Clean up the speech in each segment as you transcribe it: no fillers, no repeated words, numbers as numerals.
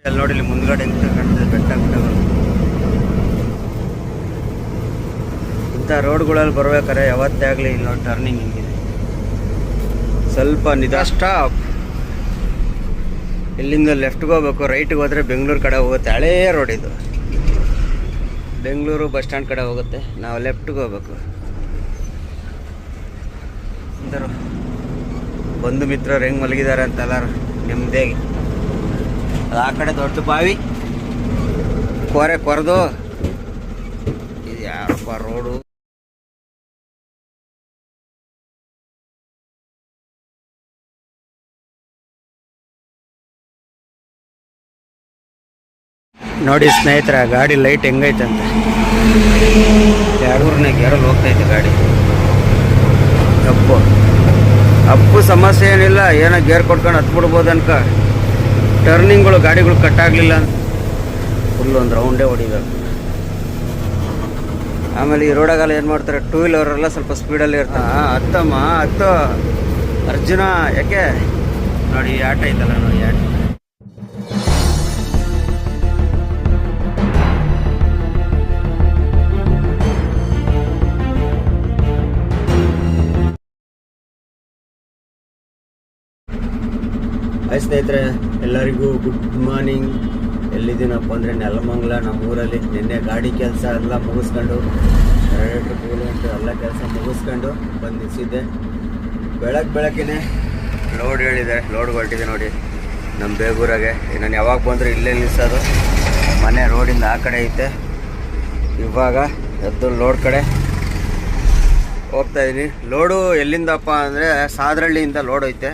ಅಲ್ಲಿ ನೋಡಿ, ಇಲ್ಲಿ ಮುಂದ್ಗಡೆ ಹೆಂಗೆ ಕಾಣ್ತದೆ ಬೆಟ್ಟ ಗುಡ್ಡಗಳು. ಇಂಥ ರೋಡ್ಗಳಲ್ಲಿ ಬರ್ಬೇಕಾರೆ ಯಾವತ್ತೇ ಆಗಲಿ ಇಲ್ಲಿ ನೋಡಿ ಟರ್ನಿಂಗ್ ಹಿಂಗಿದೆ. ಸ್ವಲ್ಪ ಸ್ಟಾಪ್. ಇಲ್ಲಿಂದ ಲೆಫ್ಟ್ಗೆ ಹೋಗ್ಬೇಕು, ರೈಟ್ಗೆ ಹೋದರೆ ಬೆಂಗಳೂರು ಕಡೆ ಹೋಗುತ್ತೆ. ಹಳೇ ರೋಡ್ ಇದು, ಬೆಂಗಳೂರು ಬಸ್ ಸ್ಟ್ಯಾಂಡ್ ಕಡೆ ಹೋಗುತ್ತೆ. ನಾವು ಲೆಫ್ಟ್ಗೆ ಹೋಗ್ಬೇಕು. ಬಂಧು ಮಿತ್ರರು ಹೆಂಗೆ ಮಲಗಿದ್ದಾರೆ ಅಂತ ಎಲ್ಲರೂ ನೆಮ್ಮದಿಯಾಗಿ. ಅದು ಆ ಕಡೆ ದೊಡ್ಡ ಬಾವಿ ಕೊರೆದು ಇದು ಯಾರಪ್ಪ ರೋಡು. ನೋಡಿ ಸ್ನೇಹಿತರ, ಗಾಡಿ ಲೈಟ್ ಹೆಂಗೈತಂತೆ. 2 ಗೇರಲ್ಲಿ ಹೋಗ್ತೈತೆ ಗಾಡಿ. ಅಪ್ಪು ಸಮಸ್ಯೆ ಏನಿಲ್ಲ, ಏನೋ ಗೇರ್ ಕೊಟ್ಕೊಂಡು ಹತ್ಬಿಡ್ಬೋದು ಅನ್ಕ. ಟರ್ನಿಂಗ್ಗಳು ಗಾಡಿಗಳು ಕಟ್ಟಾಗಲಿಲ್ಲ ಅಂತ ಫುಲ್ ಒಂದು ರೌಂಡೇ ಹೊಡಿಬೇಕು. ಆಮೇಲೆ ಈ ರೋಡಾಗಲ್ಲ ಏನು ಮಾಡ್ತಾರೆ, 2 ವೀಲರೆಲ್ಲ ಸ್ವಲ್ಪ ಸ್ಪೀಡಲ್ಲಿ ಇರ್ತಾರೆ. ಹತ್ತಮ್ಮ ಹತ್ತು ಅರ್ಜುನ, ಯಾಕೆ ನೋಡಿ ಈ ಆಟ ಐತಲ್ಲ, ನೋಡಿ ಆಟ. ಸ್ನೇಹಿತರೆ, ಎಲ್ಲರಿಗೂ ಗುಡ್ ಮಾರ್ನಿಂಗ್. ಎಲ್ಲಿದ್ದೀನಪ್ಪ ಅಂದರೆ ನೆಲಮಂಗಲ, ನಮ್ಮೂರಲ್ಲಿ. ನಿನ್ನೆ ಗಾಡಿ ಕೆಲಸ ಎಲ್ಲ ಮುಗಿಸ್ಕೊಂಡು, ರೇಟು ಕೂಲೆಂಟು ಎಲ್ಲ ಕೆಲಸ ಮುಗಿಸ್ಕೊಂಡು ಬಂದು ನಿಲ್ಸಿದ್ದೆ. ಬೆಳಗ್ಗೆನೆ ಲೋಡ್ ಹೇಳಿದೆ, ಲೋಡ್ ಹೊರಟಿದೆ ನೋಡಿ ನಮ್ಮ ಬೇಗೂರಾಗೆ. ನಾನು ಯಾವಾಗ ಬಂದರೂ ಇಲ್ಲೇ ನಿಲ್ಲಿಸೋದು. ಮನೆ ರೋಡಿಂದ ಆ ಕಡೆ ಐತೆ. ಇವಾಗ ಎದ್ದು ಲೋಡ್ ಕಡೆ ಹೋಗ್ತಾಯಿದ್ದೀನಿ. ಲೋಡು ಎಲ್ಲಿಂದಪ್ಪ ಅಂದರೆ ಸಾದ್ರಳ್ಳಿಯಿಂದ ಲೋಡ್ ಐತೆ.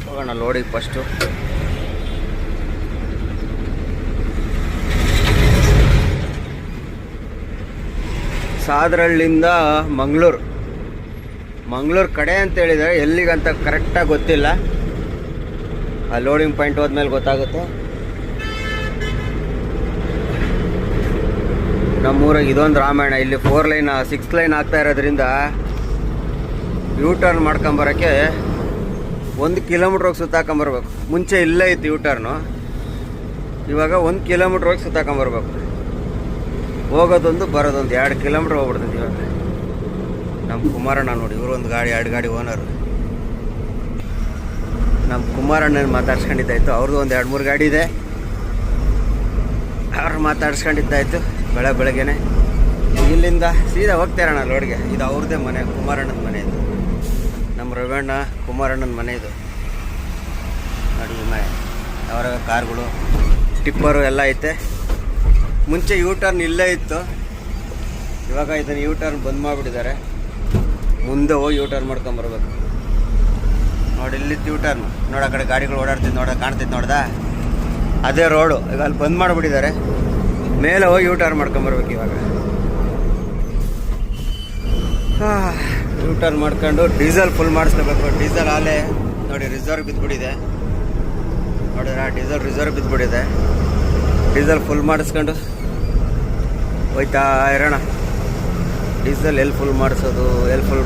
ಹೋಗೋಣ ಲೋಡಿಗೆ ಫಸ್ಟು. ಸಾದ್ರಳ್ಳಿಯಿಂದ ಮಂಗಳೂರು ಕಡೆ ಅಂತ ಹೇಳಿದರೆ, ಎಲ್ಲಿಗಂತ ಕರೆಕ್ಟಾಗಿ ಗೊತ್ತಿಲ್ಲ. ಆ ಲೋಡಿಂಗ್ ಪಾಯಿಂಟ್ ಹೋದ್ಮೇಲೆ ಗೊತ್ತಾಗುತ್ತೆ. ನಮ್ಮೂರಾಗ ಇದೊಂದು ರಾಮಾಯಣ. ಇಲ್ಲಿ 4 ಲೈನ್ 6 ಲೈನ್ ಆಗ್ತಾ ಇರೋದ್ರಿಂದ ಯೂ ಟರ್ನ್ ಮಾಡ್ಕೊಂಬರೋಕ್ಕೆ 1 ಕಿಲೋಮೀಟ್ರ್ ಹೋಗಿ ಸುತ್ತಾಕೊಂಬರ್ಬೇಕು. ಮುಂಚೆ ಇಲ್ಲೇ ಇತ್ತು ಯೂ ಟರ್ನು, ಇವಾಗ 1 ಕಿಲೋಮೀಟ್ರ್ ಹೋಗಿ ಸುತ್ತಾಕೊಂಬರ್ಬೇಕು. ಹೋಗೋದೊಂದು ಬರೋದೊಂದು 2 ಕಿಲೋಮೀಟ್ರ್ ಹೋಗ್ಬಿಡ್ತೈತಿ. ಇವಾಗ ನಮ್ಮ ಕುಮಾರಣ್ಣ ನೋಡಿ, ಇವರು ಒಂದು ಗಾಡಿ 2 ಗಾಡಿ ಓನರು. ನಮ್ಮ ಕುಮಾರಣ್ಣನ ಮಾತಾಡ್ಸ್ಕೊಂಡಿದ್ದಾಯ್ತು. ಅವ್ರದ್ದು ಒಂದು 2-3 ಗಾಡಿ ಇದೆ, ಅವ್ರು ಮಾತಾಡ್ಸ್ಕೊಂಡಿದ್ದಾಯ್ತು. ಬೆಳಗ್ಗೆನೆ ಇಲ್ಲಿಂದ ಸೀದಾ ಹೋಗ್ತಾರಣ್ಣ ಲೋಡ್ಗೆ. ಇದು ಅವ್ರದ್ದೇ ಮನೆ, ಕುಮಾರಣ್ಣನ ಮನೆ ಇದು. ನಮ್ಮ ರವಣ್ಣ ಕುಮಾರಣ್ಣನ ಮನೆ ಇದು ನೋಡಿ. ಮನೆ ಅವರ ಕಾರ್ಗಳು, ಟಿಪ್ಪರು ಎಲ್ಲ ಐತೆ. ಮುಂಚೆ ಯೂ ಟರ್ನ್ ಇಲ್ಲೇ ಇತ್ತು, ಇವಾಗ ಇದನ್ನು ಯೂ ಟರ್ನ್ ಬಂದ್ ಮಾಡಿಬಿಟ್ಟಿದ್ದಾರೆ. ಮುಂದೆ ಹೋಗಿ ಯೂ ಟರ್ನ್ ಮಾಡ್ಕೊಂಬರ್ಬೇಕು ನೋಡಿ. ಇಲ್ಲಿತ್ತು ಯೂ ಟರ್ನ್ ನೋಡಿ, ಆ ಕಡೆ ಗಾಡಿಗಳು ಓಡಾಡ್ತಿದ್ದು ನೋಡ, ಕಾಣ್ತಿದ್ದು ನೋಡ್ದ, ಅದೇ ರೋಡು. ಈಗ ಅಲ್ಲಿ ಬಂದ್ ಮಾಡಿಬಿಟ್ಟಿದ್ದಾರೆ. ಮೇಲೆ ಹೋಗಿ ಯೂ ಟರ್ನ್ ಮಾಡ್ಕೊಂಬರ್ಬೇಕು ಇವಾಗ. ಯೂ ಟರ್ನ್ ಮಾಡ್ಕೊಂಡು ಡೀಸೆಲ್ ಫುಲ್ ಮಾಡಿಸ್ಕೋಬೇಕು. ಡೀಸೆಲ್ ಆಲೆ ನೋಡಿ ರಿಸರ್ವ್ ಬಿದ್ದುಬಿಟ್ಟಿದೆ ನೋಡಿದ್ರ, ಡೀಸೆಲ್ ರಿಸರ್ವ್ ಬಿದ್ದುಬಿಟ್ಟಿದೆ. ಡೀಸೆಲ್ ಫುಲ್ ಮಾಡಿಸ್ಕೊಂಡು ಹೋಯ್ತಾ ಇರೋಣ. ಡೀಸೆಲ್ ಎಲ್ಲಿ ಫುಲ್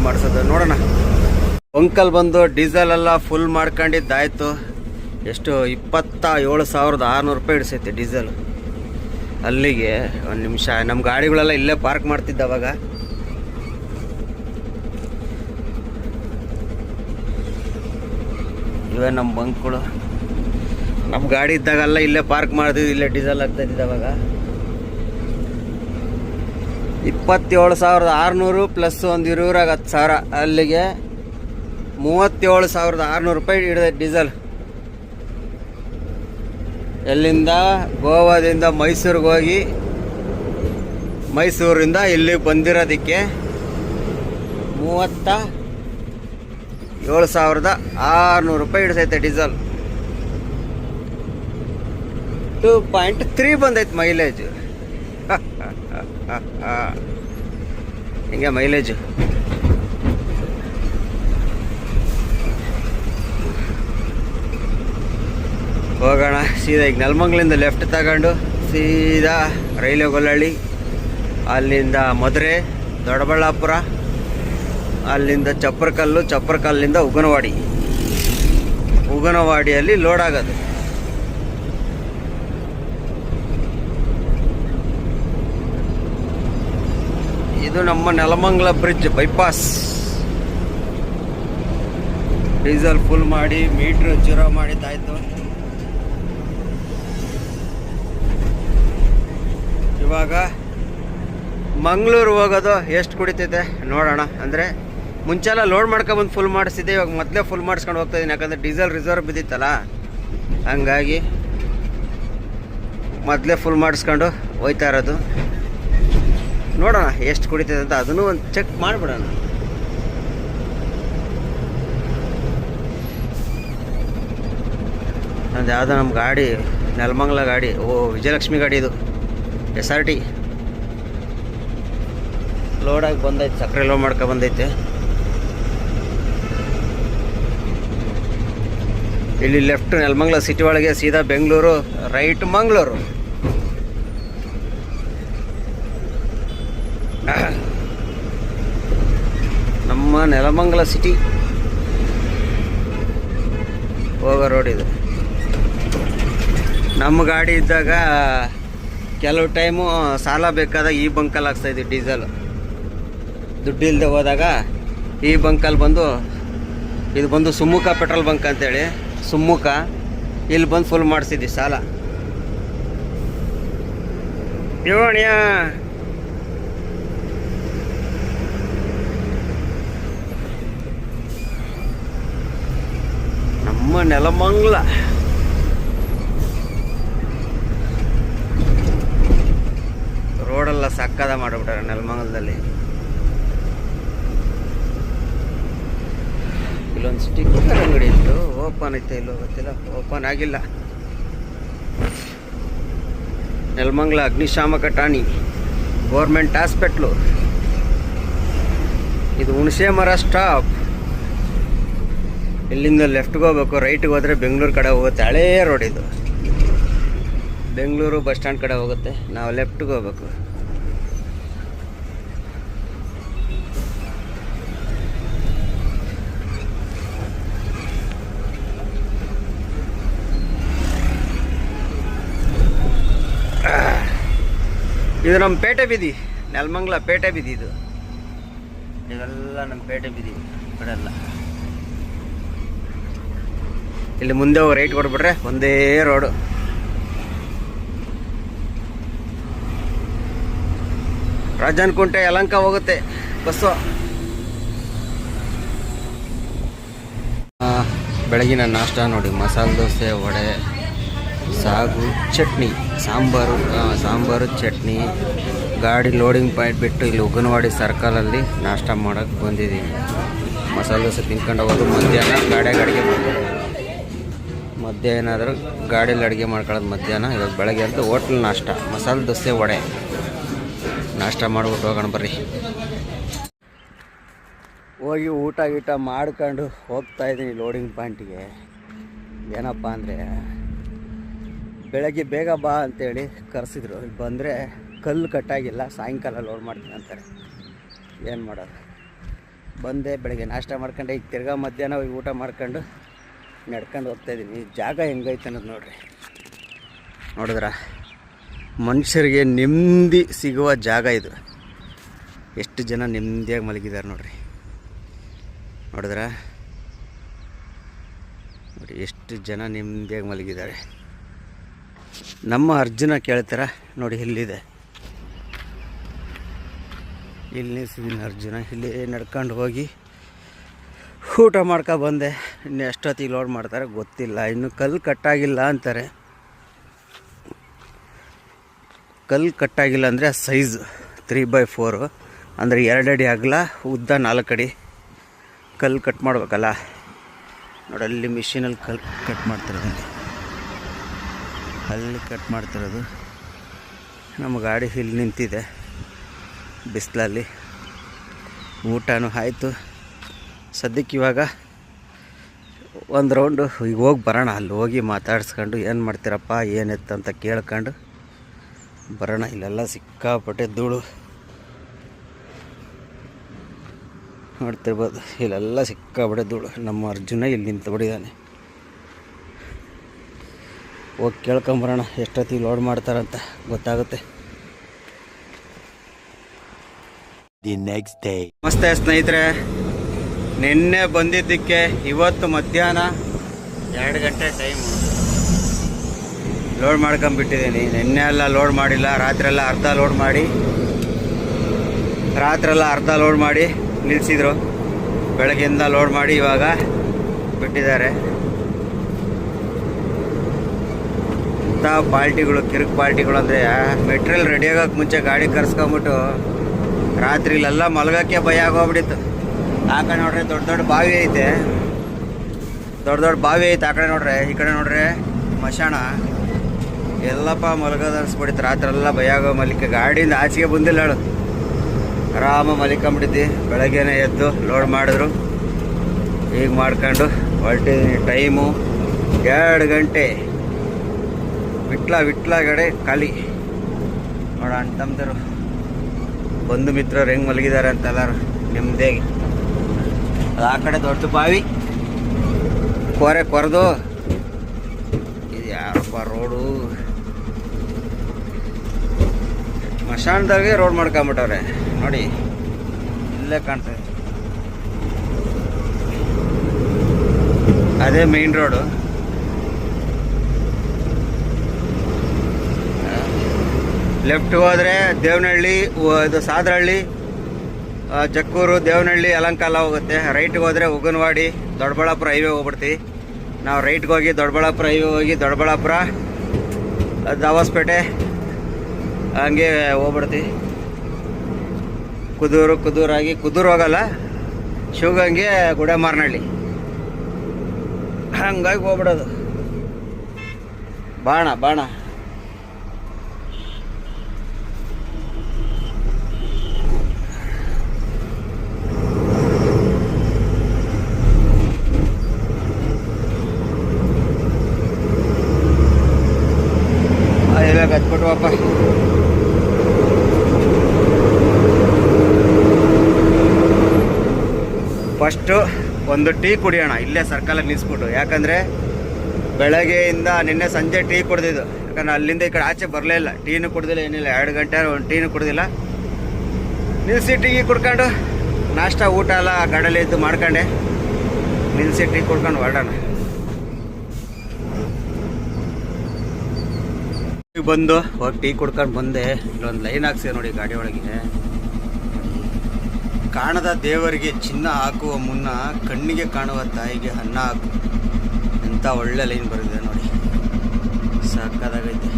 ಮಾಡಿಸೋದು ನೋಡೋಣ. ಅಂಕಲ್ ಬಂದು ಡೀಸೆಲ್ ಎಲ್ಲ ಫುಲ್ ಮಾಡ್ಕೊಂಡಿದ್ದಾಯ್ತು. ಎಷ್ಟು 27,600 ರೂಪಾಯಿ ಹಿಡಿಸೈತೆ ಡೀಸೆಲ್. ಅಲ್ಲಿಗೆ 1 ನಿಮಿಷ. ನಮ್ಮ ಗಾಡಿಗಳೆಲ್ಲ ಇಲ್ಲೇ ಪಾರ್ಕ್ ಮಾಡ್ತಿದ್ದ ಅವಾಗ. ಇವೇ ನಮ್ಮ ಬಂಕ್ಗಳು. ನಮ್ಮ ಗಾಡಿ ಇದ್ದಾಗೆಲ್ಲ ಇಲ್ಲೇ ಪಾರ್ಕ್ ಮಾಡ್ತಿದ್ವಿ, ಇಲ್ಲೇ ಡೀಸೆಲ್ ಆಗ್ತಾಯಿದ್ದ ಅವಾಗ. 27,600 ಪ್ಲಸ್ ಒಂದು 10,000, ಅಲ್ಲಿಗೆ 37,600 ರೂಪಾಯಿ ಹಿಡಿದೈತೆ ಡೀಸೆಲ್. ಎಲ್ಲಿಂದ ಗೋವಾದಿಂದ ಮೈಸೂರಿಗೆ ಹೋಗಿ, ಮೈಸೂರಿಂದ ಇಲ್ಲಿಗೆ ಬಂದಿರೋದಕ್ಕೆ 37,600 ರೂಪಾಯಿ ಹಿಡಿಸೈತೆ ಡೀಸೆಲ್. 2.3 ಬಂದೈತೆ ಮೈಲೇಜ್. ಹಿಂಗೆ ಮೈಲೇಜು. ಹೋಗೋಣ ಸೀದಾ. ಈಗ ನೆಲಮಂಗಲಿಂದ ಲೆಫ್ಟ್ ತಗೊಂಡು ಸೀದಾ ರೈಲ್ವೆ ಗೊಲ್ಲಹಳ್ಳಿ, ಅಲ್ಲಿಂದ ಮಧುರೆ, ದೊಡ್ಡಬಳ್ಳಾಪುರ, ಅಲ್ಲಿಂದ ಚಪ್ಪರಕಲ್ಲಿಂದ ಉಗನವಾಡಿಯಲ್ಲಿ ಲೋಡ್ ಆಗೋದು. ಇದು ನಮ್ಮ Nelamangala bridge bypass. Diesel full ಮಾಡಿ ಮೀಟ್ರ್ 0 ಮಾಡಿದ್ದಾಯ್ತು. ಇವಾಗ ಮಂಗಳೂರು ಹೋಗೋದು ಎಷ್ಟು ಕುಡಿತೈತೆ ನೋಡೋಣ. ಅಂದರೆ ಮುಂಚೆಲ್ಲ ಲೋಡ್ ಮಾಡ್ಕೊಬಂದು ಫುಲ್ ಮಾಡಿಸಿದ್ದೆ, ಇವಾಗ ಮೊದಲೇ ಫುಲ್ ಮಾಡಿಸ್ಕೊಂಡು ಹೋಗ್ತಾ ಇದ್ದೀನಿ. ಯಾಕಂದರೆ ಡೀಸೆಲ್ ರಿಸರ್ವ್ ಬಿದ್ದಿತ್ತಲ್ಲ, ಹಂಗಾಗಿ ಮೊದಲೇ ಫುಲ್ ಮಾಡಿಸ್ಕೊಂಡು ಹೋಯ್ತಾ ಇರೋದು. ನೋಡೋಣ ಎಷ್ಟು ಕುಡಿತೈತೆ ಅಂತ, ಅದನ್ನು ಒಂದು ಚೆಕ್ ಮಾಡಿಬಿಡೋಣ. ನಂದು ಯಾವುದೋ ನಮ್ಮ ಗಾಡಿ ನೆಲಮಂಗಲ ಗಾಡಿ, ವಿಜಯಲಕ್ಷ್ಮಿ ಗಾಡಿ ಇದು, SRT ಲೋಡಾಗಿ ಬಂದೈತೆ, ಸಕ್ಕರೆ ಲೋಡ್ ಮಾಡ್ಕೊ ಬಂದೈತೆ. ಇಲ್ಲಿ ಲೆಫ್ಟ್ ನೆಲಮಂಗಲ ಸಿಟಿ ಒಳಗೆ, ಸೀದಾ ಬೆಂಗಳೂರು, ರೈಟ್ ಮಂಗಳೂರು. ನಮ್ಮ ನೆಲಮಂಗಲ ಸಿಟಿ ಹೋಗೋ ರೋಡ್ ಇದು. ನಮ್ಮ ಗಾಡಿ ಇದ್ದಾಗ ಕೆಲವು ಟೈಮು ಸಾಲ ಬೇಕಾದಾಗ ಈ ಬಂಕಲ್ಲಿ ಹಾಕ್ಸ್ತಾಯಿದ್ವಿ ಡೀಸೆಲ್. ದುಡ್ಡು ಇಲ್ಲದೆ ಹೋದಾಗ ಈ ಬಂಕಲ್ಲಿ ಬಂದು, ಇದು ಬಂದು ಸುಮ್ಮುಖ ಪೆಟ್ರೋಲ್ ಬಂಕ್ ಅಂತೇಳಿ, ಸುಮ್ಮುಖ, ಇಲ್ಲಿ ಬಂದು ಫುಲ್ ಮಾಡಿಸಿದ್ವಿ ಸಾಲ. ಇವಣ್ಯ ನಮ್ಮ ನೆಲಮಂಗಲ ರೋಡೆಲ್ಲ ಸಕ್ಕದ ಮಾಡಿಬಿಟ್ಟಾರೆ ನೆಲಮಂಗಲದಲ್ಲಿ. ಇಲ್ಲೊಂದು ಸ್ಟಿಕ್ಕರ್ ಅಂಗಡಿ ಇತ್ತು, ಓಪನ್ ಐತೆ ಇಲ್ಲೋ ಗೊತ್ತಿಲ್ಲ, ಓಪನ್ ಆಗಿಲ್ಲ. ನೆಲಮಂಗಲ ಅಗ್ನಿಶಾಮಕ ಠಾಣಿ, ಗೌರ್ಮೆಂಟ್ ಹಾಸ್ಪಿಟ್ಲು. ಇದು ಹುಣಸೆ ಮರ ಸ್ಟಾಪ್. ಇಲ್ಲಿಂದ ಲೆಫ್ಟ್ಗೆ ಹೋಗ್ಬೇಕು, ರೈಟ್ಗೆ ಹೋದರೆ ಬೆಂಗಳೂರು ಕಡೆ ಹೋಗುತ್ತೆ. ಹಳೇ ರೋಡ್ ಇದು, ಬೆಂಗಳೂರು ಬಸ್ ಸ್ಟ್ಯಾಂಡ್ ಕಡೆ ಹೋಗುತ್ತೆ. ನಾವು ಲೆಫ್ಟ್ಗೆ ಹೋಗ್ಬೇಕು. ಇದು ನಮ್ಮ ಪೇಟೆ ಬೀದಿ, ನೆಲಮಂಗಲ ಪೇಟೆ ಬೀದಿ ಇದು. ಇವೆಲ್ಲ ನಮ್ಮ ಪೇಟೆ ಬೀದಿ ಕಡೆಲ್ಲ. ಇಲ್ಲಿ ಮುಂದೆ ಹೋಗಿ ರೈಟ್ ಕೊಡ್ಬಿಟ್ರೆ ಒಂದೇ ರೋಡು. ರಾಜನಕುಂಟೆ ಯಲಹಂಕ ಹೋಗುತ್ತೆ ಬಸ್ಸು. ಬೆಳಗಿನ ನಾಷ್ಟ ನೋಡಿ, ಮಸಾಲೆ ದೋಸೆ, ವಡೆ, ಸಾಗು, ಚಟ್ನಿ, ಸಾಂಬಾರು ಚಟ್ನಿ. ಗಾಡಿ ಲೋಡಿಂಗ್ ಪಾಯಿಂಟ್ ಬಿಟ್ಟು ಇಲ್ಲಿ ಉಗನವಾಡಿ ಸರ್ಕಲಲ್ಲಿ ನಾಷ್ಟ ಮಾಡೋಕ್ಕೆ ಬಂದಿದ್ದೀವಿ. ಮಸಾಲೆ ದೋಸೆ ತಿನ್ಕೊಂಡು ಹೋಗೋದು. ಮಧ್ಯಾಹ್ನ ಗಾಡಿಗೆ ಮಧ್ಯಾಹ್ನ ಏನಾದರೂ ಗಾಡೀಲಿ ಅಡುಗೆ ಮಾಡ್ಕೊಳ್ಳೋದು ಮಧ್ಯಾಹ್ನ. ಇವಾಗ ಬೆಳಗ್ಗೆ ಅಂತೂ ಹೋಟ್ಲ್ ನಾಷ್ಟ, ಮಸಾಲೆ ದೋಸೆ, ವಡೆ ನಾಷ್ಟ ಮಾಡ್ಬಿಟ್ಟು ಹೋಗೋಣ ಬರ್ರಿ. ಹೋಗಿ ಊಟ ಗೀಟ ಮಾಡ್ಕೊಂಡು ಹೋಗ್ತಾಯಿದ್ದೀನಿ ಲೋಡಿಂಗ್ ಪಾಯಿಂಟಿಗೆ. ಏನಪ್ಪ ಅಂದರೆ ಬೆಳಗ್ಗೆ ಬೇಗ ಬಾ ಅಂತೇಳಿ ಕರೆಸಿದ್ರು. ಇಲ್ಲಿ ಬಂದರೆ ಕಲ್ಲು ಕಟ್ಟಾಗಿಲ್ಲ, ಸಾಯಂಕಾಲ ಲೋಡ್ ಮಾಡ್ತೀನಿ ಅಂತಾರೆ. ಏನು ಮಾಡೋದು. ಬಂದೆ, ಬೆಳಗ್ಗೆ ನಾಷ್ಟ ಮಾಡ್ಕೊಂಡೆ, ಈಗ ತಿರ್ಗಾ ಮಧ್ಯಾಹ್ನ ಹೋಗಿ ಊಟ ಮಾಡ್ಕೊಂಡು ನಡ್ಕೊಂಡು ಹೋಗ್ತಾಯಿದ್ದೀನಿ. ಜಾಗ ಹೆಂಗೈತೆ ಅನ್ನೋದು ನೋಡ್ರಿ. ನೋಡಿದ್ರ ಮನುಷ್ಯರಿಗೆ ನೆಮ್ಮದಿ ಸಿಗುವ ಜಾಗ ಇದು. ಎಷ್ಟು ಜನ ನೆಮ್ಮದಿಯಾಗಿ ಮಲಗಿದ್ದಾರೆ ನೋಡ್ರಿ. ನೋಡಿದ್ರ ನೋಡಿ ಎಷ್ಟು ಜನ ನೆಮ್ಮದಿಯಾಗಿ ಮಲಗಿದ್ದಾರೆ. ನಮ್ಮ ಅರ್ಜುನ ಕೇಳ್ತಾರ ನೋಡಿ, ಇಲ್ಲಿದೆ, ಇಲ್ಲಿ ನಿಲ್ಸಿದ್ದೀನಿ ಅರ್ಜುನ. ಇಲ್ಲಿ ನಡ್ಕೊಂಡು ಹೋಗಿ ಊಟ ಮಾಡ್ಕೊ ಬಂದೆ. ಇನ್ನು ಎಷ್ಟೊತ್ತಿಗೆ ಲೋಡ್ ಮಾಡ್ತಾರೆ ಗೊತ್ತಿಲ್ಲ. ಇನ್ನು ಕಲ್ಲು ಕಟ್ಟಾಗಿಲ್ಲ ಅಂತಾರೆ. ಕಲ್ಲು ಕಟ್ಟಾಗಿಲ್ಲ ಅಂದರೆ ಸೈಜ್ 3x4 ಅಂದರೆ 2 ಅಡಿ ಅಗಲ, ಉದ್ದ 4 ಅಡಿ ಕಲ್ಲು ಕಟ್ ಮಾಡ್ಬೇಕಲ್ಲ. ನೋಡಿ ಅಲ್ಲಿ ಮಿಷಿನಲ್ಲಿ ಕಲ್ಲು ಕಟ್ ಮಾಡ್ತಿರೋದು, ಅಲ್ಲಿ ಕಟ್ ಮಾಡ್ತಿರೋದು. ನಮ್ಮ ಗಾಡಿ ಇಲ್ಲಿ ನಿಂತಿದೆ ಬಿಸಿಲಲ್ಲಿ. ಊಟನೂ ಆಯಿತು. ಸದ್ಯಕ್ಕೆ ಇವಾಗ ಒಂದು ರೌಂಡು ಈಗ ಹೋಗಿ ಬರೋಣ. ಅಲ್ಲಿ ಹೋಗಿ ಮಾತಾಡ್ಸ್ಕೊಂಡು ಏನು ಮಾಡ್ತೀರಪ್ಪ ಏನಿತ್ತು ಅಂತ ಕೇಳ್ಕೊಂಡು ಬರೋಣ. ಇಲ್ಲೆಲ್ಲ ಸಿಕ್ಕಾಪಟ್ಟೆ ಧೂಳು ನೋಡ್ತಿರ್ಬೋದು. ಇಲ್ಲೆಲ್ಲ ಸಿಕ್ಕಾಪಟ್ಟೆ ಧೂಳು. ನಮ್ಮ ಅರ್ಜುನ ಇಲ್ಲಿ ನಿಂತು ಬಿಡಿದ್ದಾನೆ. ಹೋಗಿ ಕೇಳ್ಕೊಂಬರೋಣ ಎಷ್ಟೊತ್ತಿಗೆ ಲೋಡ್ ಮಾಡ್ತಾರಂತ ಗೊತ್ತಾಗುತ್ತೆ. The next day. ನಮಸ್ತೆ ಸ್ನೇಹಿತರೆ, ನಿನ್ನೆ ಬಂದಿದ್ದಕ್ಕೆ ಇವತ್ತು ಮಧ್ಯಾಹ್ನ 2 ಗಂಟೆ ಟೈಮು ಲೋಡ್ ಮಾಡ್ಕೊಂಬಿಟ್ಟಿದ್ದೀನಿ. ನಿನ್ನೆ ಎಲ್ಲ ಲೋಡ್ ಮಾಡಿಲ್ಲ, ರಾತ್ರೆಲ್ಲ ಅರ್ಧ ಲೋಡ್ ಮಾಡಿ ನಿಲ್ಲಿಸಿದ್ರು. ಬೆಳಗ್ಗೆಯಿಂದ ಲೋಡ್ ಮಾಡಿ ಇವಾಗ ಬಿಟ್ಟಿದ್ದಾರೆ. ಇಂಥ ಪಾರ್ಟಿಗಳು, ಕಿರುಕು ಪಾರ್ಟಿಗಳು ಅಂದರೆ ಮೆಟೀರಿಯಲ್ ರೆಡಿ ಆಗೋಕ್ಕೆ ಮುಂಚೆ ಗಾಡಿ ಕರ್ಸ್ಕೊಂಬಿಟ್ಟು ರಾತ್ರಿಲೆಲ್ಲ ಮಲಗೋಕ್ಕೆ ಭಯ ಆಗೋಗ್ಬಿಟ್ಟಿತ್ತು. ಆ ಕಡೆ ನೋಡ್ರೆ ದೊಡ್ಡ ದೊಡ್ಡ ಬಾವಿ ಐತೆ, ಆ ಕಡೆ ನೋಡ್ರೆ, ಈ ಕಡೆ ನೋಡ್ರೆ ಮಶಾಣ. ಎಲ್ಲಪ್ಪ ಮಲಗೋದು ಅನಿಸ್ಬಿಟ್ಟಿತ್ತು. ರಾತ್ರೆಲ್ಲ ಭಯ ಆಗೋ ಮಲಿಕೆ, ಗಾಡಿಯಿಂದ ಆಚೆಗೆ ಬಂದಿಲ್ಲ ಹೇಳು, ಆರಾಮ ಮಲಿಕೊಂಬಿಟ್ಟಿದ್ದಿ. ಬೆಳಗ್ಗೆನೇ ಎದ್ದು ಲೋಡ್ ಮಾಡಿದ್ರು. ಈಗ ಮಾಡ್ಕೊಂಡು ಹೊರಟಿದ್ದೀನಿ. ಟೈಮು 2 ಗಂಟೆ. ವಿಟ್ಲ ಗಡೆ ಖಾಲಿ. ನೋಡ ಅಂತಂದರು ಬಂಧು ಮಿತ್ರರು ಹೆಂಗೆ ಮಲಗಿದ್ದಾರೆ ಅಂತ ಎಲ್ಲರೂ ನೆಮ್ಮದಿಯಾಗಿ. ಅದು ಆ ಕಡೆ ದೊಡ್ಡ ಬಾವಿ ಕೊರೆದು ಇದು ಯಾರಪ್ಪ ರೋಡು, ಮಶಾಣದಾಗೆ ರೋಡ್ ಮಾಡ್ಕೊಂಬಿಟ್ಟವ್ರೆ ನೋಡಿ, ಇಲ್ಲೇ ಕಾಣ್ತದೆ. ಅದೇ ಮೇನ್ ರೋಡು. ಲೆಫ್ಟ್ ಹೋದರೆ ದೇವನಹಳ್ಳಿ, ಇದು ಸಾದ್ರಹಳ್ಳಿ, ಜಕ್ಕೂರು, ದೇವನಹಳ್ಳಿ, ಅಲಂಕಾಲ ಹೋಗುತ್ತೆ. ರೈಟ್ಗೆ ಹೋದರೆ ಉಗನವಾಡಿ, ದೊಡ್ಡಬಳ್ಳಾಪುರ ಹೈವೇ ಹೋಗ್ಬಿಡ್ತೀವಿ. ನಾವು ರೈಟ್ಗೆ ಹೋಗಿ ದೊಡ್ಡಬಳ್ಳಾಪುರ ಹೈವೇ ಹೋಗಿ ದೊಡ್ಡಬಳ್ಳಾಪುರ, ದಾಬಾಸ್ಪೇಟೆ ಹಂಗೆ ಹೋಗ್ಬಿಡ್ತೀವಿ. ಕುದೂರಾಗಿ ಕುದೂರು ಹೋಗಲ್ಲ, ಶಿವಗಂಗೆ, ಗುಡೆಮಾರನಹಳ್ಳಿ ಹಂಗಾಗಿ ಹೋಗ್ಬಿಡೋದು. ಬಾಣ ಕತ್ಬಿಟ್ವಪ್ಪ. ಫಸ್ಟು ಒಂದು ಟೀ ಕುಡಿಯೋಣ ಇಲ್ಲೇ ಸರ್ಕಲಲ್ಲಿ ನಿಲ್ಲಿಸ್ಬಿಟ್ಟು. ಯಾಕಂದರೆ ಬೆಳಗ್ಗೆಯಿಂದ ನಿನ್ನೆ ಸಂಜೆ ಟೀ ಕುಡ್ದಿದ್ದು. ಯಾಕಂದರೆ ಅಲ್ಲಿಂದ ಈ ಕಡೆ ಆಚೆ ಬರಲೇ ಇಲ್ಲ, ಟೀನು ಕುಡ್ದಿಲ್ಲ, ಏನಿಲ್ಲ. 2 ಗಂಟೆ ಒಂದು ಟೀನು ಕುಡ್ದಿಲ್ಲ. ನಿಲ್ಲಿಸಿ ಟೀ ಕುಡ್ಕೊಂಡು ನಾಷ್ಟ ಊಟ ಎಲ್ಲ ಗಾಡಲ್ಲಿ ಇದ್ದು ಮಾಡ್ಕೊಂಡೆ. ನಿಲ್ಲಿಸಿ ಟೀ ಕುಡ್ಕೊಂಡು ಹೊರಡೋಣ. ಬಂದು ಹೋಗಿ ಟೀ ಕುಡ್ಕೊಂಡು ಬಂದೆ. ಇಲ್ಲೊಂದು ಲೈನ್ ಹಾಕ್ಸಿ ನೋಡಿ ಗಾಡಿ ಒಳಗೆ. ಕಾಣದ ದೇವರಿಗೆ ಚಿನ್ನ ಹಾಕುವ ಮುನ್ನ ಕಣ್ಣಿಗೆ ಕಾಣುವ ತಾಯಿಗೆ ಅನ್ನ ಹಾಕು. ಎಂಥ ಒಳ್ಳೆ ಲೈನ್ ಬರೆದಿದೆ ನೋಡಿ, ಸಾಕಾಗೈತೆ.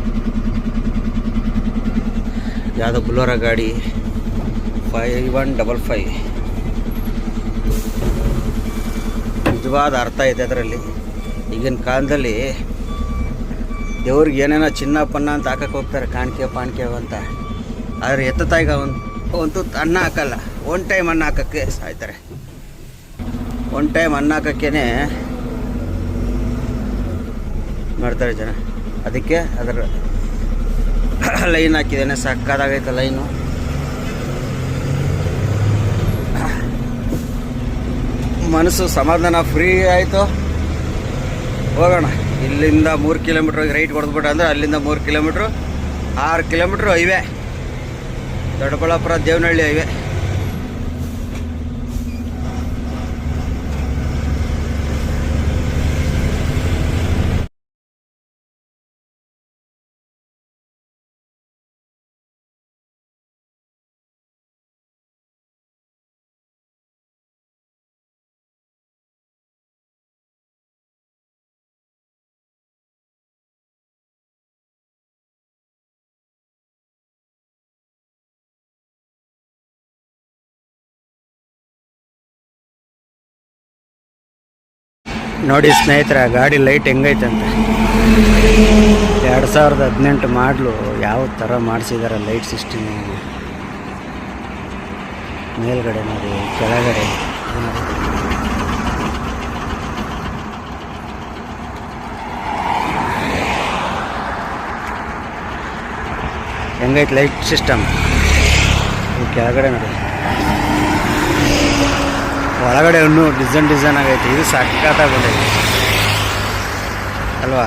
ಯಾವುದೋ ಬುಲೋರ ಗಾಡಿ 5155. ನಿಜವಾದ ಅರ್ಥ ಐತೆ ಅದರಲ್ಲಿ. ಈಗಿನ ಕಾಲದಲ್ಲಿ ದೇವ್ರಿಗೆ ಏನೇನೋ ಚಿನ್ನ ಪನ್ನ ಅಂತ ಹಾಕಕ್ಕೆ ಹೋಗ್ತಾರೆ, ಕಾಣಿಕೆ ಪಾಣಿಕೆ ಅಂತ. ಆದರೆ ಎತ್ತ ತಾಯಿಗೆ ಒಂದು ಅನ್ನ ಹಾಕಲ್ಲ, 1 ಟೈಮ್ ಅನ್ನ ಹಾಕೋಕ್ಕೆ ಸಾಯ್ತಾರೆ. 1 ಟೈಮ್ ಅನ್ನ ಹಾಕೋಕ್ಕೇ ಮಾಡ್ತಾರೆ ಜನ. ಅದಕ್ಕೆ ಅದರ ಲೈನ್ ಹಾಕಿದ್ದೇನೆ, ಸಕ್ಕದಾಗೈತೆ ಲೈನು. ಮನಸ್ಸು ಸಮಾಧಾನ, ಫ್ರೀ ಆಯಿತು. ಹೋಗೋಣ. ಇಲ್ಲಿಂದ 3 ಕಿಲೋಮೀಟ್ರ್ ರೈಟ್ ಹೊಡೆದ್ಬಿಟ್ಟು ಅಂದರೆ ಅಲ್ಲಿಂದ 3 kilometre, 6 kilometre highway, Doddaballapura Devanahalli highway. ನೋಡಿ ಸ್ನೇಹಿತರೆ, ಗಾಡಿ ಲೈಟ್ ಹೆಂಗೈತಂತೆ. 2018 ಮಾಡಲು ಯಾವ ಥರ ಮಾಡಿಸಿದ್ದಾರೆ ಲೈಟ್ ಸಿಸ್ಟಮ್. ಮೇಲ್ಗಡೆ ನೋಡಿ, ಕೆಳಗಡೆ ಹೆಂಗೈತೆ ಲೈಟ್ ಸಿಸ್ಟಮ್. ಕೆಳಗಡೆ ನೋಡಿ, ಒಳಗಡೆ ಇನ್ನೂ ಡಿಸೈನ್ ಆಗೈತೆ. ಇದು ಸಕ್ಕತ್ತಾಗಿ ಬಂದೈತೆ ಅಲ್ವಾ?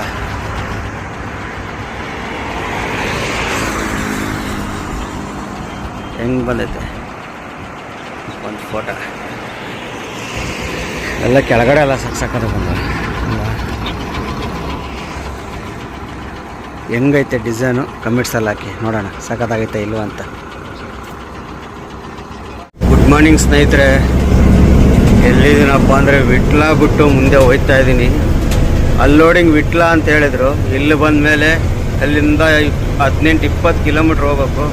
ಹೆಂಗೆ ಬಂದೈತೆ ಒಂದು ಫೋಟೋ. ಎಲ್ಲ ಕೆಳಗಡೆ ಎಲ್ಲ ಸಕ್ಕತ್ತ ಬಂದ. ಹೆಂಗೈತೆ ಡಿಸೈನು ಕಮೆಂಟ್ಸಲ್ಲಿ ಹಾಕಿ ನೋಡೋಣ ಸಖತ್ತಾಗೈತೆ ಇಲ್ವ ಅಂತ. ಗುಡ್ ಮಾರ್ನಿಂಗ್ ಸ್ನೇಹಿತರೆ, ಎಲ್ಲಿದ್ದೀನಪ್ಪ ಅಂದರೆ ವಿಟ್ಲ ಬಿಟ್ಟು ಮುಂದೆ ಹೋಗ್ತಾ ಇದ್ದೀನಿ. ಅಲ್ಲೋಡಿಂಗ್ ವಿಟ್ಲ ಅಂತ ಹೇಳಿದರು. ಇಲ್ಲಿ ಬಂದ ಮೇಲೆ ಅಲ್ಲಿಂದ 18-20 ಕಿಲೋಮೀಟ್ರ್ ಹೋಗ್ಬೇಕು.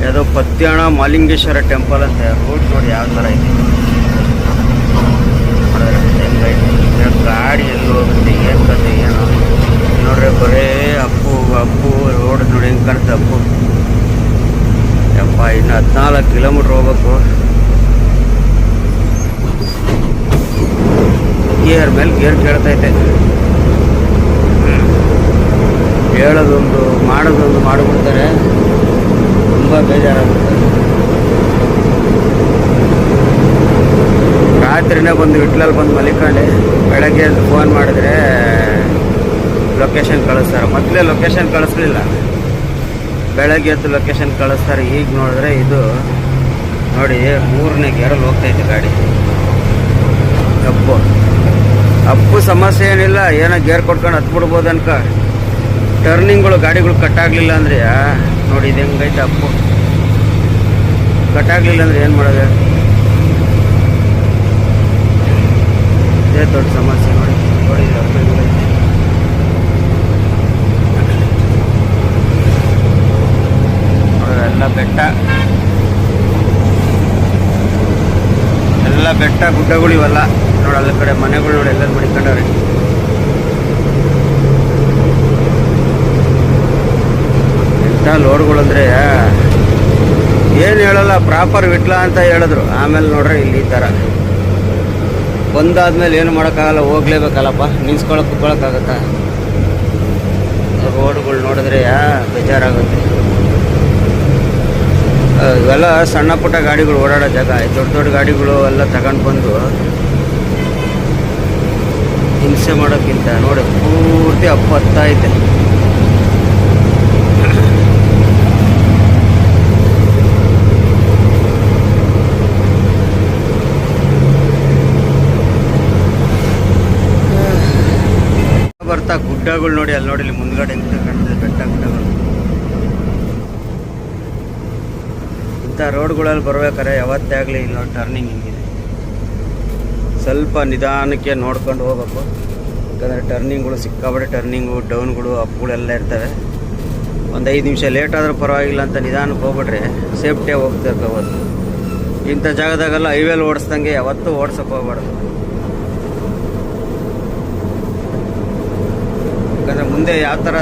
ಯಾವುದೋ ಪತ್ಯಾಣ ಮಾಲಿಂಗೇಶ್ವರ ಟೆಂಪಲ್ ಅಂತ. ರೂಟ್ ನೋಡಿ ಯಾವ ಥರ ಇದೆ ಹೆಂಗೈತೆ. ಗಾಡಿ ಎಲ್ಲಿ ಹೋಗುತ್ತೆ ಏನು ಕತೆ ಏನೋ ನೋಡ್ರಿ. ಬರೇ ಅಪ್ಪು ರೋಡ್ ನೋಡಿ ಹೆಂಗೆ ಕಾಣುತ್ತೆ ಅಪ್ಪು. ಯಪ್ಪ ಇನ್ನು 14 ಕಿಲೋಮೀಟ್ರ್ ಹೋಗ್ಬೇಕು. ಗೇರ್ ಮೇಲೆ ಗೇರ್ ಕೇಳ್ತೈತೆ. ಹೇಳೋದೊಂದು ಮಾಡೋದೊಂದು ಮಾಡಿಬಿಡ್ತಾರೆ. ತುಂಬ ಬೇಜಾರಾಗುತ್ತೆ. ರಾತ್ರಿನೇ ಬಂದು ವಿಟ್ಲಲ್ಲಿ ಬಂದು ಮಲಿಕೊಂಡೆ. ಬೆಳಗ್ಗೆ ಎದ್ದು ಫೋನ್ ಮಾಡಿದ್ರೆ ಲೊಕೇಶನ್ ಕಳಿಸ್ತಾರೆ. ಮೊದಲೇ ಲೊಕೇಶನ್ ಕಳಿಸ್ಲಿಲ್ಲ, ಬೆಳಗ್ಗೆ ಎದ್ದು ಲೊಕೇಶನ್ ಕಳಿಸ್ತಾರೆ. ಈಗ ನೋಡಿದ್ರೆ ಇದು ನೋಡಿ 3ನೇ ಗೇರಲ್ಲಿ ಹೋಗ್ತೈತೆ ಗಾಡಿ. ಅಪ್ಪು ಸಮಸ್ಯೆ ಏನಿಲ್ಲ, ಏನೋ ಗೇರ್ ಕೊಟ್ಕೊಂಡು ಹತ್ಬಿಡ್ಬೋದು ಅನ್ಕ. ಟರ್ನಿಂಗ್ಗಳು ಗಾಡಿಗಳು ಕಟ್ಟಾಗಲಿಲ್ಲ ಅಂದರೆ ನೋಡಿ ಇದು ಹೆಂಗೈತೆ ಅಪ್ಪು. ಕಟ್ಟಾಗಲಿಲ್ಲ ಅಂದರೆ ಏನು ಮಾಡೋದು? ಇದೇ ದೊಡ್ಡ ಸಮಸ್ಯೆ ನೋಡಿ. ನೋಡಿ ಅಪ್ಪು ಹೆಂಗೈತೆ. ಎಲ್ಲ ಬೆಟ್ಟ ಗುಡ್ಡಗಳು ಇವೆಲ್ಲ ನೋಡಿ. ಅಲ್ಲಿ ಕಡೆ ಮನೆಗಳು ನೋಡಿ ಎಲ್ಲ ಮಡಿಕೊಂಡವ್ರೆ. ಎಂಥ ಲೋಡ್ಗಳು ಅಂದರೆ ಏನು ಹೇಳಲ್ಲ, ಪ್ರಾಪರ್ ವಿಟ್ಲ ಅಂತ ಹೇಳಿದ್ರು. ಆಮೇಲೆ ನೋಡ್ರೆ ಇಲ್ಲಿ ಈ ಥರ ಬಂದಾದ್ಮೇಲೆ ಏನು ಮಾಡೋಕ್ಕಾಗಲ್ಲ, ಹೋಗ್ಲೇಬೇಕಲ್ಲಪ್ಪ. ನಿಲ್ಸ್ಕೊಳಕ್ಕೆ ಕುತ್ಕೊಳಕ್ಕಾಗತ್ತಾ? ರೋಡ್ಗಳು ನೋಡಿದ್ರೆ ಬೇಜಾರಾಗುತ್ತೆ. ಇವೆಲ್ಲ ಸಣ್ಣ ಪುಟ್ಟ ಗಾಡಿಗಳು ಓಡಾಡೋ ಜಾಗ. ದೊಡ್ಡ ದೊಡ್ಡ ಗಾಡಿಗಳು ಎಲ್ಲ ತಗೊಂಡು ಬಂದು ಹಿಂಸೆ ಮಾಡೋಕ್ಕಿಂತ ನೋಡಿ ಪೂರ್ತಿ ಅಪ್ಪು ಹತ್ತೈತೆ. ಬರ್ತಾ ಗುಡ್ಡಗಳು ನೋಡಿ. ಅಲ್ಲಿ ನೋಡಿ, ಇಲ್ಲಿ ಮುಂದ್ಗಡೆ ಹೆಂಗೆ ಕಾಣ್ತದೆ ಬೆಟ್ಟ ಗುಡ್ಡಗಳು. ಇಂಥ ರೋಡ್ಗಳಲ್ಲಿ ಬರ್ಬೇಕಾರೆ ಯಾವತ್ತೇ ಆಗಲಿ ಇಲ್ಲ ಟರ್ನಿಂಗ್ ಹಿಂಗಿದೆ. ಸ್ವಲ್ಪ ನಿಧಾನಕ್ಕೆ ನೋಡ್ಕೊಂಡು ಹೋಗ್ಬೇಕು. ಯಾಕಂದರೆ ಟರ್ನಿಂಗ್ಗಳು ಸಿಕ್ಕಾಬಟ್ಟೆ ಟರ್ನಿಂಗು ಡೌನ್ಗಳು ಅಪ್ಗಳೆಲ್ಲ ಇರ್ತವೆ. ಒಂದು 5 ನಿಮಿಷ ಲೇಟ್ ಆದರೂ ಪರವಾಗಿಲ್ಲ ಅಂತ ನಿಧಾನಕ್ಕೆ ಹೋಗ್ಬಿಟ್ರೆ ಸೇಫ್ಟಿಯಾಗಿ ಹೋಗ್ತಿರ್ಕೋಬೋದು. ಇಂಥ ಜಾಗದಾಗೆಲ್ಲ ಹೈವೇಲಿ ಓಡಿಸ್ದಂಗೆ ಯಾವತ್ತೂ ಓಡ್ಸೋಕೆ ಹೋಗ್ಬಾರ್ದು. ಯಾಕಂದರೆ ಮುಂದೆ ಯಾವ ಥರ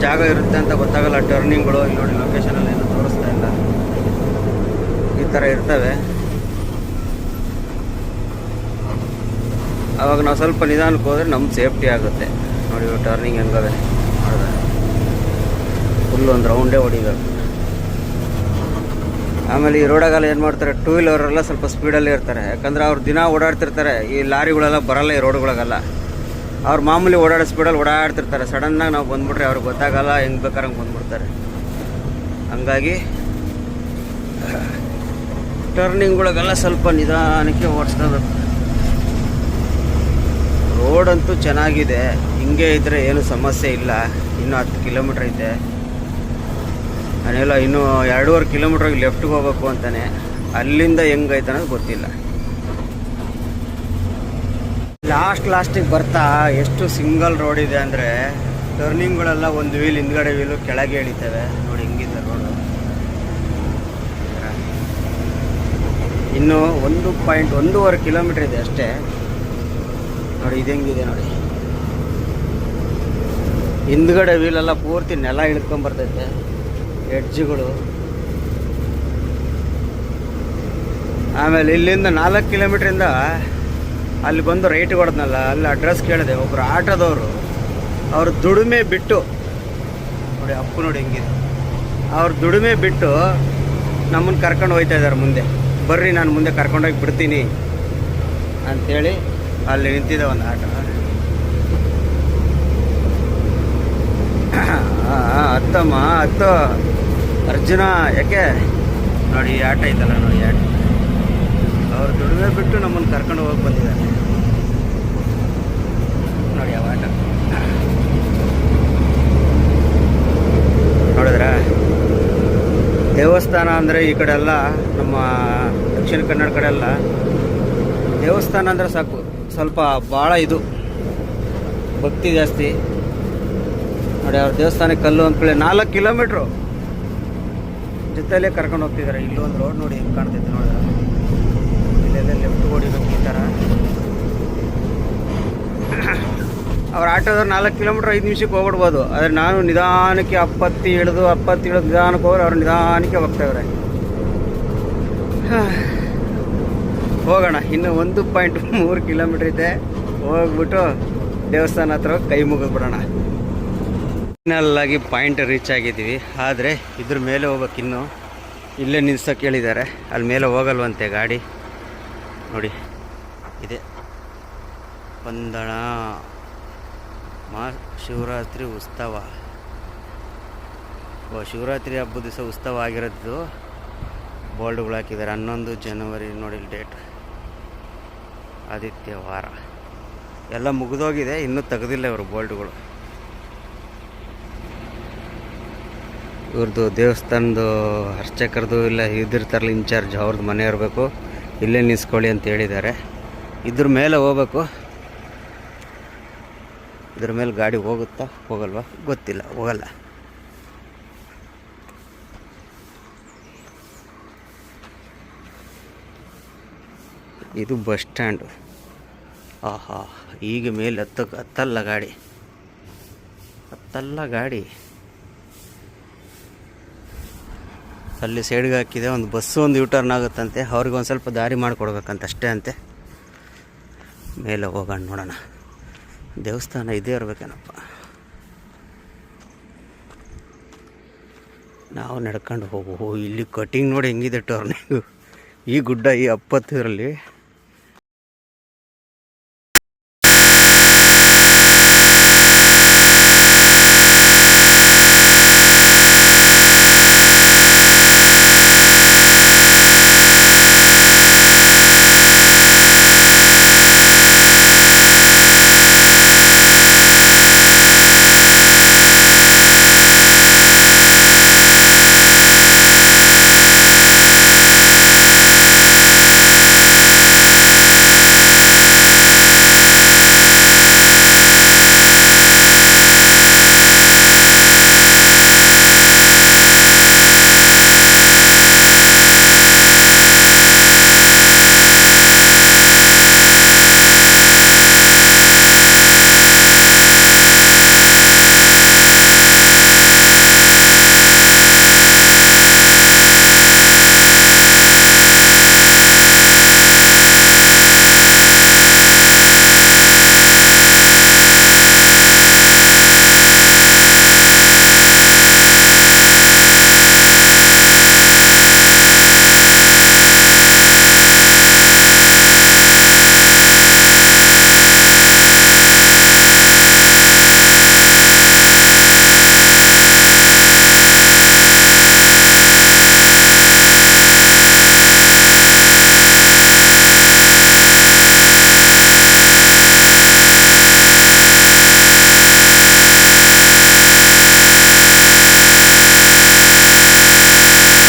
ಜಾಗ ಇರುತ್ತೆ ಅಂತ ಗೊತ್ತಾಗಲ್ಲ. ಟರ್ನಿಂಗ್ಗಳು ಇಲ್ಲಿ ನೋಡಿ ಲೊಕೇಶನಲ್ಲಿ ಏನೂ ತೋರಿಸ್ತಾ ಇಲ್ಲ, ಈ ಥರ ಇರ್ತವೆ. ಆವಾಗ ನಾವು ಸ್ವಲ್ಪ ನಿಧಾನಕ್ಕೆ ಹೋದರೆ ನಮ್ಗೆ ಸೇಫ್ಟಿ ಆಗುತ್ತೆ. ನೋಡಿ ಟರ್ನಿಂಗ್ ಹೆಂಗವೆ ನೋಡಿದ್ರೆ ಫುಲ್ ಒಂದು ರೌಂಡೇ ಹೊಡಿಬೇಕು. ಆಮೇಲೆ ಈ ರೋಡಾಗೆಲ್ಲ ಏನು ಮಾಡ್ತಾರೆ, 2 ವೀಲರೆಲ್ಲ ಸ್ವಲ್ಪ ಸ್ಪೀಡಲ್ಲೇ ಇರ್ತಾರೆ. ಯಾಕಂದರೆ ಅವ್ರು ದಿನ ಓಡಾಡ್ತಿರ್ತಾರೆ. ಈ ಲಾರಿಗಳೆಲ್ಲ ಬರಲ್ಲ ಈ ರೋಡ್ಗಳಿಗೆಲ್ಲ. ಅವ್ರು ಮಾಮೂಲಿ ಓಡಾಡೋ ಸ್ಪೀಡಲ್ಲಿ ಓಡಾಡ್ತಿರ್ತಾರೆ. ಸಡನ್ನಾಗಿ ನಾವು ಬಂದ್ಬಿಟ್ರೆ ಅವ್ರಿಗೆ ಗೊತ್ತಾಗಲ್ಲ, ಹೆಂಗೆ ಬೇಕಾದ್ರೆ ಹಂಗೆ ಬಂದ್ಬಿಡ್ತಾರೆ. ಹಂಗಾಗಿ ಟರ್ನಿಂಗ್ಗಳಿಗೆಲ್ಲ ಸ್ವಲ್ಪ ನಿಧಾನಕ್ಕೆ ಓಡಿಸ್ಕೋಬೇಕು. ರೋಡಂತೂ ಚೆನ್ನಾಗಿದೆ, ಹಿಂಗೆ ಇದ್ದರೆ ಏನು ಸಮಸ್ಯೆ ಇಲ್ಲ. ಇನ್ನೂ 10 ಕಿಲೋಮೀಟ್ರ್ ಐತೆ. ನಾನೆಲ್ಲ ಇನ್ನೂ 2.5 ಕಿಲೋಮೀಟ್ರಿಗೆ ಲೆಫ್ಟ್ಗೆ ಹೋಗ್ಬೇಕು ಅಂತಾನೆ. ಅಲ್ಲಿಂದ ಹೆಂಗೈತೆ ಅನ್ನೋದು ಗೊತ್ತಿಲ್ಲ. ಲಾಸ್ಟಿಗೆ ಬರ್ತಾ ಎಷ್ಟು ಸಿಂಗಲ್ ರೋಡ್ ಇದೆ ಅಂದರೆ ಟರ್ನಿಂಗ್ಗಳೆಲ್ಲ ಒಂದು ವೀಲ್ ಹಿಂದ್ಗಡೆ ವೀಲು ಕೆಳಗೆ ಎಳಿತವೆ. ನೋಡಿ ಹಿಂಗಿದೆ ರೋಡು. ಇನ್ನು 1.5 ಕಿಲೋಮೀಟ್ರ್ ಇದೆ ಅಷ್ಟೇ. ನೋಡಿ ಇದು ಹೆಂಗಿದೆ ನೋಡಿ. ಹಿಂದ್ಗಡೆ ವೀಲೆಲ್ಲ ಪೂರ್ತಿ ನೆಲ ಇಳ್ಕೊಂಬರ್ತೈತೆ. ಎಡ್ಜ್ಗಳು. ಆಮೇಲೆ ಇಲ್ಲಿಂದ 4 ಕಿಲೋಮೀಟ್ರಿಂದ ಅಲ್ಲಿ ಬಂದು ರೈಟ್ ಹೊಡೆದ್ನಲ್ಲ, ಅಲ್ಲಿ ಅಡ್ರೆಸ್ ಕೇಳಿದೆ. ಒಬ್ಬರು ಆಟೋದವರು ಅವ್ರ ದುಡಿಮೆ ಬಿಟ್ಟು ನೋಡಿ ಅಪ್ಪು ನೋಡಿ ಹೆಂಗಿದೆ. ಅವ್ರ ದುಡಿಮೆ ಬಿಟ್ಟು ನಮ್ಮನ್ನು ಕರ್ಕೊಂಡು ಹೋಗ್ತಾ ಇದ್ದಾರೆ ಮುಂದೆ. ಬರ್ರಿ ನಾನು ಮುಂದೆ ಕರ್ಕೊಂಡೋಗಿ ಬಿಡ್ತೀನಿ ಅಂಥೇಳಿ ಅಲ್ಲಿ ನಿಂತಿದೆ ಒಂದು ಆಟೋ. ಹತ್ತಮ್ಮ ಹತ್ತು ಅರ್ಜುನ. ಯಾಕೆ ನೋಡಿ ಈ ಆಟ ಐತಲ್ಲ ನೋಡಿ ಆಟ. ದುಡಿಮೆ ಬಿಟ್ಟು ನಮ್ಮನ್ನು ಕರ್ಕೊಂಡು ಹೋಗಿ ಬಂದಿದ್ದಾರೆ ನೋಡಿ ಆ ಆಟ ನೋಡಿದ್ರ. ದೇವಸ್ಥಾನ ಅಂದರೆ ಈ ಕಡೆ ಎಲ್ಲ ನಮ್ಮ ದಕ್ಷಿಣ ಕನ್ನಡ ಕಡೆ ಎಲ್ಲ ದೇವಸ್ಥಾನ ಅಂದರೆ ಸಾಕು, ಸ್ವಲ್ಪ ಭಾಳ ಇದು ಭಕ್ತಿ ಜಾಸ್ತಿ. ನೋಡಿ ಅವ್ರ ದೇವಸ್ಥಾನಕ್ಕೆ ಕಲ್ಲು ಅಂದ್ಕೊಳ್ಳಿ 4 ಕಿಲೋಮೀಟ್ರು ಜೊತೆಯಲ್ಲೇ ಕರ್ಕೊಂಡು ಹೋಗ್ತಿದ್ದಾರೆ. ಇಲ್ಲೊಂದು ರೋಡ್ ನೋಡಿ ಹೆಂಗೆ ಕಾಣ್ತೈತೆ ನೋಡಿದ್ರೆ, ಇಲ್ಲೆಲ್ಲ ಲೆಫ್ಟ್ ಹೊಡಿಬೇಕು ಈ ಥರ. ಅವ್ರ ಆಟೋದವ್ರು 4 ಕಿಲೋಮೀಟ್ರ್ 5 ನಿಮಿಷಕ್ಕೆ ಹೋಗ್ಬಿಡ್ಬೋದು. ಆದರೆ ನಾನು ನಿಧಾನಕ್ಕೆ 70 ಇಳಿದು ನಿಧಾನಕ್ಕೆ ಹೋದ್ರೆ ಅವ್ರು ನಿಧಾನಕ್ಕೆ ಹೋಗ್ತಾಯಿವ್ರೆ. ಹೋಗೋಣ, ಇನ್ನು 1.3 ಕಿಲೋಮೀಟ್ರ್ ಇದೆ. ಹೋಗ್ಬಿಟ್ಟು ದೇವಸ್ಥಾನ ಹತ್ರ ಕೈ ಮುಗಿದ್ಬಿಡೋಣ. ಫೈನಲ್ಲಾಗಿ ಪಾಯಿಂಟ್ ರೀಚ್ ಆಗಿದ್ದೀವಿ. ಆದರೆ ಇದ್ರ ಮೇಲೆ ಹೋಗ್ಬೇಕು, ಇನ್ನೂ ಇಲ್ಲೇ ನಿಲ್ಸೋಕೆ ಹೇಳಿದ್ದಾರೆ. ಅಲ್ಲಿ ಮೇಲೆ ಹೋಗಲ್ವಂತೆ ಗಾಡಿ. ನೋಡಿ ಇದೆ ಪಂದಣ ಶಿವರಾತ್ರಿ ಉತ್ಸವ. ಶಿವರಾತ್ರಿ ಹಬ್ಬದ ದಿವಸ ಉತ್ಸವ ಆಗಿರೋದು ಬೋರ್ಡ್ಗಳು ಹಾಕಿದ್ದಾರೆ. 11 ಜನವರಿ ನೋಡಿ ಡೇಟ್, ಆದಿತ್ಯವಾರ. ಎಲ್ಲ ಮುಗಿದೋಗಿದೆ, ಇನ್ನೂ ತೆಗೆದಿಲ್ಲ ಇವರು ಬೋಲ್ಡ್ಗಳು. ಇವ್ರದ್ದು ದೇವಸ್ಥಾನದ್ದು ಅರ್ಚಕರದು ಇಲ್ಲ ಇದಿರ್ತಾರಲ್ಲ ಇನ್ಚಾರ್ಜ್, ಅವ್ರದ್ದು ಮನೆ ಇರಬೇಕು. ಇಲ್ಲೇ ನಿಲ್ಸ್ಕೊಳ್ಳಿ ಅಂತ ಹೇಳಿದ್ದಾರೆ. ಇದ್ರ ಮೇಲೆ ಹೋಗ್ಬೇಕು. ಇದ್ರ ಮೇಲೆ ಗಾಡಿ ಹೋಗುತ್ತಾ ಹೋಗಲ್ವಾ ಗೊತ್ತಿಲ್ಲ, ಹೋಗಲ್ಲ. ಇದು ಬಸ್ ಸ್ಟ್ಯಾಂಡು. ಆಹಾ, ಈಗ ಮೇಲೆ ಹತ್ತಲ್ಲ ಗಾಡಿ. ಅಲ್ಲಿ ಸೈಡ್ಗೆ ಹಾಕಿದೆ. ಒಂದು ಬಸ್ಸು ಒಂದು ಯೂಟರ್ನ್ ಆಗುತ್ತಂತೆ. ಅವ್ರಿಗೆ ಒಂದು ಸ್ವಲ್ಪ ದಾರಿ ಮಾಡಿಕೊಡ್ಬೇಕಂತ ಅಷ್ಟೇ ಅಂತೆ. ಮೇಲೆ ಹೋಗೋಣ, ನೋಡೋಣ. ದೇವಸ್ಥಾನ ಇದೇ ಇರಬೇಕೇನಪ್ಪ. ನಾವು ನಡ್ಕೊಂಡು ಹೋಗು. ಇಲ್ಲಿ ಕಟಿಂಗ್ ನೋಡಿ ಹೆಂಗಿದೆ ಟರ್ನಿಂಗು. ಈ ಗುಡ್ಡ ಈ 70 ಇದರಲ್ಲಿ